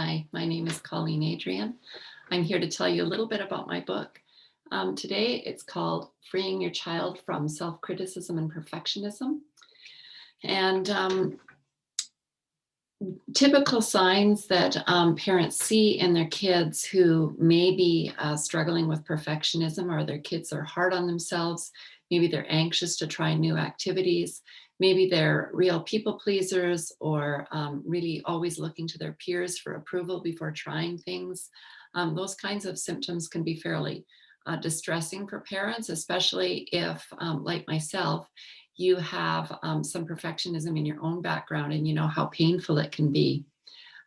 Hi, my name is Colleen Adrian. I'm here to tell you a little bit about my book. Today it's called Freeing Your Child from Self-Criticism and Perfectionism. And typical signs that parents see in their kids who may be struggling with perfectionism, or their kids are hard on themselves. Maybe they're anxious to try new activities. Maybe they're real people pleasers, or really always looking to their peers for approval before trying things. Those kinds of symptoms can be fairly distressing for parents, especially if, like myself, you have some perfectionism in your own background and you know how painful it can be.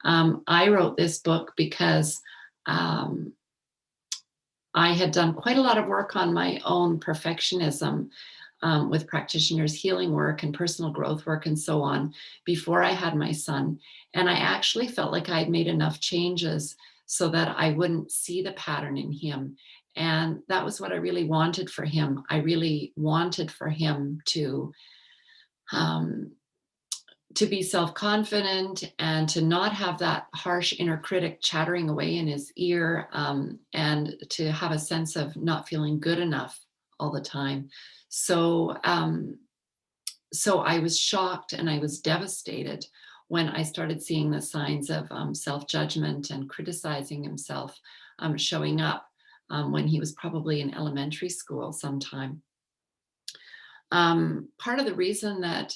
I wrote this book because um, I had done quite a lot of work on my own perfectionism, with practitioners' healing work and personal growth work and so on before I had my son. And I actually felt like I had made enough changes so that I wouldn't see the pattern in him. And that was what I really wanted for him. I really wanted for him um, to be self-confident and to not have that harsh inner critic chattering away in his ear, and to have a sense of not feeling good enough all the time. So, so I was shocked and I was devastated when I started seeing the signs of self-judgment and criticizing himself showing up when he was probably in elementary school sometime. Part of the reason that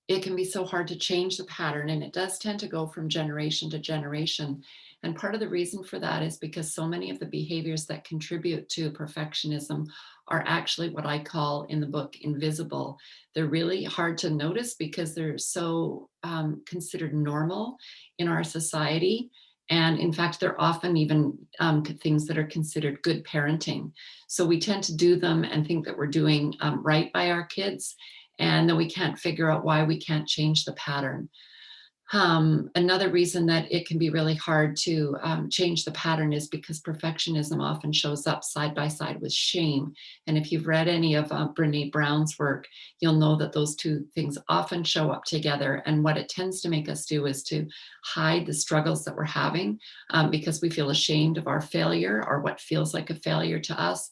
it can be so hard to change the pattern, and it does tend to go from generation to generation. And part of the reason for that is because so many of the behaviors that contribute to perfectionism are actually what I call in the book invisible. They're really hard to notice because they're so considered normal in our society. And in fact, they're often even things that are considered good parenting. So we tend to do them and think that we're doing right by our kids, and then we can't figure out why we can't change the pattern. Another reason that it can be really hard to change the pattern is because perfectionism often shows up side by side with shame. And if you've read any of Brene Brown's work, you'll know that those two things often show up together. And what it tends to make us do is to hide the struggles that we're having, because we feel ashamed of our failure or what feels like a failure to us.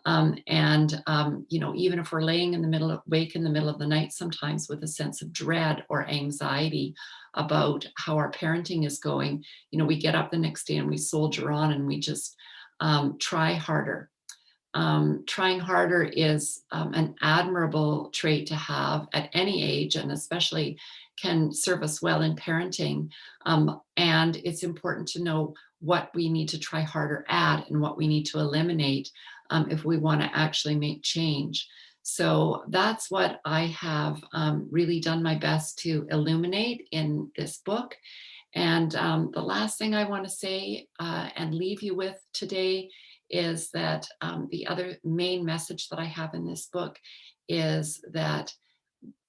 Even if we're laying in the middle of wake in the middle of the night, sometimes with a sense of dread or anxiety about how our parenting is going, we get up the next day and we soldier on and we just try harder. Trying harder is an admirable trait to have at any age, and especially can serve us well in parenting. And it's important to know what we need to try harder at and what we need to eliminate if we want to actually make change. So that's what I have really done my best to illuminate in this book. And the last thing I want to say and leave you with today is that the other main message that I have in this book is that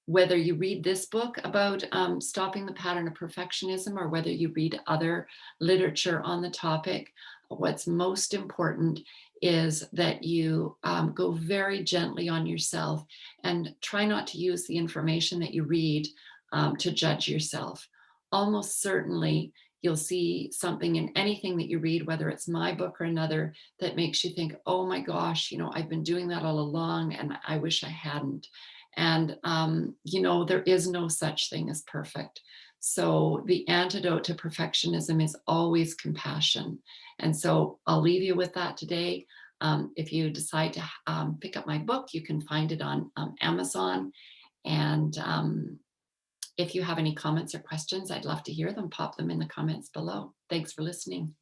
whether you read this book about stopping the pattern of perfectionism, or whether you read other literature on the topic, what's most important is that you go very gently on yourself and try not to use the information that you read to judge yourself. Almost certainly, you'll see something in anything that you read, whether it's my book or another, that makes you think, oh my gosh, I've been doing that all along and I wish I hadn't. And, there is no such thing as perfect. So the antidote to perfectionism is always compassion. And so I'll leave you with that today. If you decide to pick up my book, you can find it on Amazon. And if you have any comments or questions, I'd love to hear them. Pop them in the comments below. Thanks for listening.